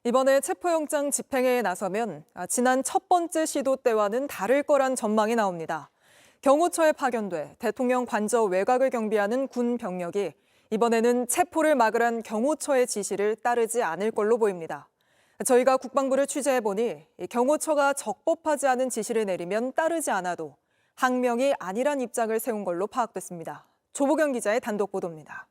이번에 체포영장 집행에 나서면 지난 첫 번째 시도 때와는 다를 거란 전망이 나옵니다. 경호처에 파견돼 대통령 관저 외곽을 경비하는 군 병력이 이번에는 체포를 막으란 경호처의 지시를 따르지 않을 걸로 보입니다. 저희가 국방부를 취재해보니 경호처가 적법하지 않은 지시를 내리면 따르지 않아도 항명이 아니란 입장을 세운 걸로 파악됐습니다. 조보경 기자의 단독 보도입니다.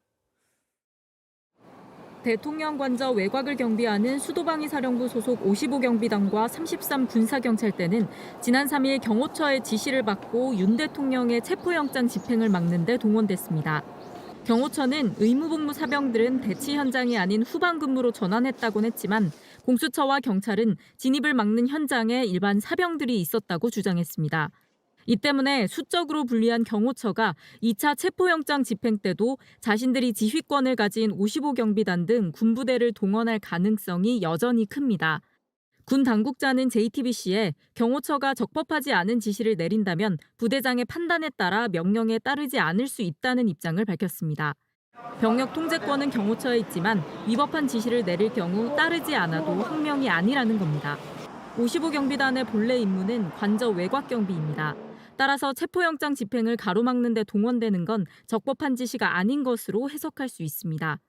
대통령 관저 외곽을 경비하는 수도방위 사령부 소속 55경비단과 33 군사경찰대는 지난 3일 경호처의 지시를 받고 윤 대통령의 체포영장 집행을 막는 데 동원됐습니다. 경호처는 의무복무 사병들은 대치 현장이 아닌 후방 근무로 전환했다곤 했지만 공수처와 경찰은 진입을 막는 현장에 일반 사병들이 있었다고 주장했습니다. 이 때문에 수적으로 불리한 경호처가 2차 체포영장 집행 때도 자신들이 지휘권을 가진 55경비단 등 군부대를 동원할 가능성이 여전히 큽니다. 군 당국자는 JTBC에 경호처가 적법하지 않은 지시를 내린다면 부대장의 판단에 따라 명령에 따르지 않을 수 있다는 입장을 밝혔습니다. 병력 통제권은 경호처에 있지만 위법한 지시를 내릴 경우 따르지 않아도 항명이 아니라는 겁니다. 55경비단의 본래 임무는 관저 외곽 경비입니다. 따라서 체포영장 집행을 가로막는 데 동원되는 건 적법한 지시가 아닌 것으로 해석할 수 있습니다.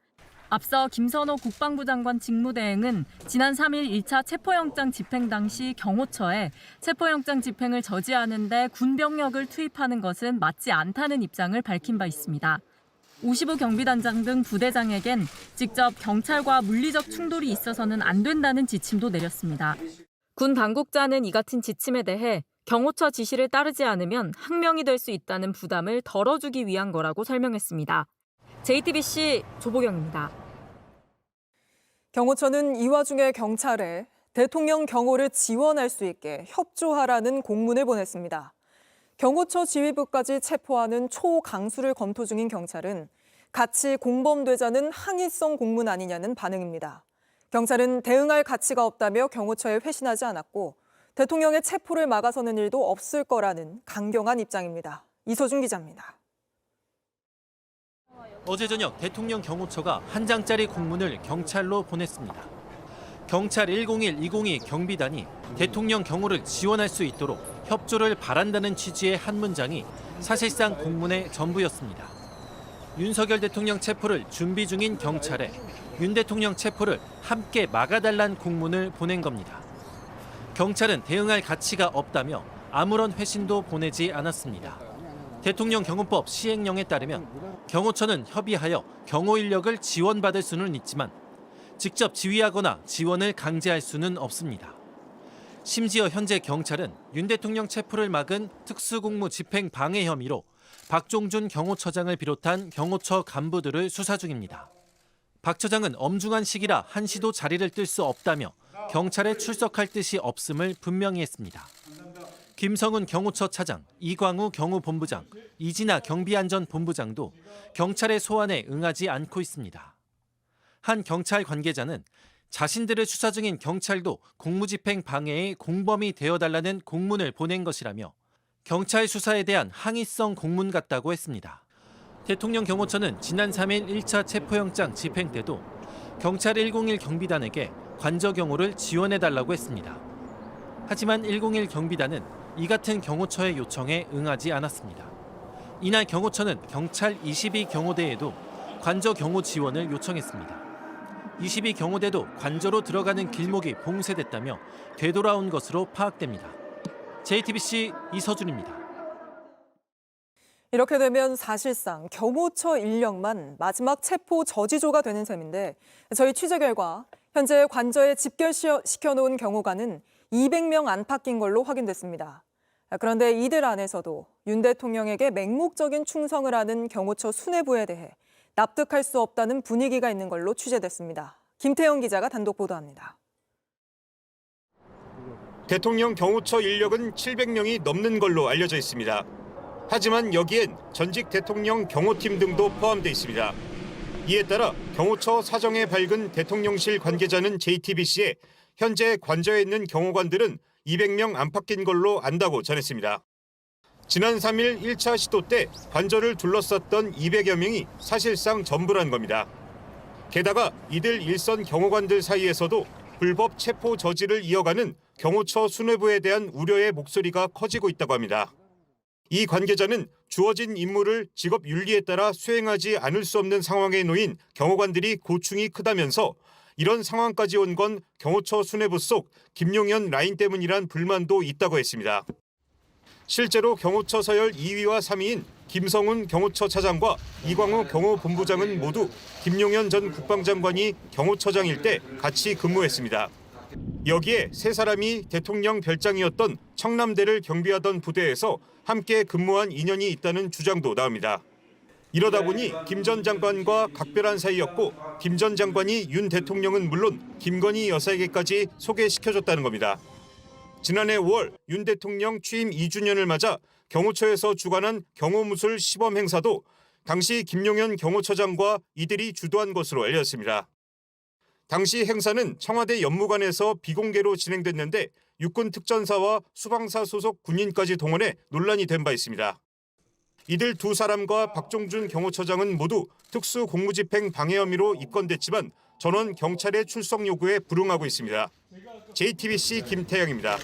앞서 김선호 국방부 장관 직무대행은 지난 3일 1차 체포영장 집행 당시 경호처에 체포영장 집행을 저지하는 데 군병력을 투입하는 것은 맞지 않다는 입장을 밝힌 바 있습니다. 55경비단장 등 부대장에겐 직접 경찰과 물리적 충돌이 있어서는 안 된다는 지침도 내렸습니다. 군 당국자는 이 같은 지침에 대해 경호처 지시를 따르지 않으면 항명이 될 수 있다는 부담을 덜어주기 위한 거라고 설명했습니다. JTBC 조보경입니다. 경호처는 이 와중에 경찰에 대통령 경호를 지원할 수 있게 협조하라는 공문을 보냈습니다. 경호처 지휘부까지 체포하는 초강수를 검토 중인 경찰은 같이 공범되자는 항의성 공문 아니냐는 반응입니다. 경찰은 대응할 가치가 없다며 경호처에 회신하지 않았고 대통령의 체포를 막아서는 일도 없을 거라는 강경한 입장입니다. 이서준 기자입니다. 어제 저녁 대통령 경호처가 한 장짜리 공문을 경찰로 보냈습니다. 경찰 101-202 경비단이 대통령 경호를 지원할 수 있도록 협조를 바란다는 취지의 한 문장이 사실상 공문의 전부였습니다. 윤석열 대통령 체포를 준비 중인 경찰에 윤 대통령 체포를 함께 막아달란 공문을 보낸 겁니다. 경찰은 대응할 가치가 없다며 아무런 회신도 보내지 않았습니다. 대통령 경호법 시행령에 따르면 경호처는 협의하여 경호 인력을 지원받을 수는 있지만 직접 지휘하거나 지원을 강제할 수는 없습니다. 심지어 현재 경찰은 윤 대통령 체포를 막은 특수공무 집행 방해 혐의로 박종준 경호처장을 비롯한 경호처 간부들을 수사 중입니다. 박 처장은 엄중한 시기라 한시도 자리를 뜰 수 없다며 경찰에 출석할 뜻이 없음을 분명히 했습니다. 김성훈 경호처 차장, 이광우 경호본부장, 이진아 경비안전본부장도 경찰의 소환에 응하지 않고 있습니다. 한 경찰 관계자는 자신들을 수사 중인 경찰도 공무집행 방해의 공범이 되어달라는 공문을 보낸 것이라며 경찰 수사에 대한 항의성 공문 같다고 했습니다. 대통령 경호처는 지난 3일 1차 체포영장 집행 때도 경찰 101 경비단에게 관저 경호를 지원해달라고 했습니다. 하지만 101 경비단은 이 같은 경호처의 요청에 응하지 않았습니다. 이날 경호처는 경찰 22 경호대에도 관저 경호 지원을 요청했습니다. 22 경호대도 관저로 들어가는 길목이 봉쇄됐다며 되돌아온 것으로 파악됩니다. JTBC 이서준입니다. 이렇게 되면 사실상 경호처 인력만 마지막 체포 저지조가 되는 셈인데 저희 취재 결과 현재 관저에 집결시켜놓은 경호관은 200명 안팎인 걸로 확인됐습니다. 그런데 이들 안에서도 윤 대통령에게 맹목적인 충성을 하는 경호처 수뇌부에 대해 납득할 수 없다는 분위기가 있는 걸로 취재됐습니다. 김태영 기자가 단독 보도합니다. 대통령 경호처 인력은 700명이 넘는 걸로 알려져 있습니다. 하지만 여기엔 전직 대통령 경호팀 등도 포함돼 있습니다. 이에 따라 경호처 사정에 밝은 대통령실 관계자는 JTBC에 현재 관저에 있는 경호관들은 200명 안팎인 걸로 안다고 전했습니다. 지난 3일 1차 시도 때 관저를 둘러쌌던 200여 명이 사실상 전부란 겁니다. 게다가 이들 일선 경호관들 사이에서도 불법 체포 저지를 이어가는 경호처 수뇌부에 대한 우려의 목소리가 커지고 있다고 합니다. 이 관계자는 주어진 임무를 직업 윤리에 따라 수행하지 않을 수 없는 상황에 놓인 경호관들이 고충이 크다면서 이런 상황까지 온 건 경호처 수뇌부 속 김용현 라인 때문이란 불만도 있다고 했습니다. 실제로 경호처 서열 2위와 3위인 김성훈 경호처 차장과 이광호 경호본부장은 모두 김용현 전 국방장관이 경호처장일 때 같이 근무했습니다. 여기에 세 사람이 대통령 별장이었던 청남대를 경비하던 부대에서 함께 근무한 인연이 있다는 주장도 나옵니다. 이러다 보니 김 전 장관과 각별한 사이였고 김 전 장관이 윤 대통령은 물론 김건희 여사에게까지 소개시켜줬다는 겁니다. 지난해 5월 윤 대통령 취임 2주년을 맞아 경호처에서 주관한 경호무술 시범 행사도 당시 김용현 경호처장과 이들이 주도한 것으로 알려졌습니다. 당시 행사는 청와대 연무관에서 비공개로 진행됐는데 육군 특전사와 수방사 소속 군인까지 동원해 논란이 된 바 있습니다. 이들 두 사람과 박종준 경호처장은 모두 특수공무집행 방해 혐의로 입건됐지만 전원 경찰의 출석 요구에 불응하고 있습니다. JTBC 김태영입니다.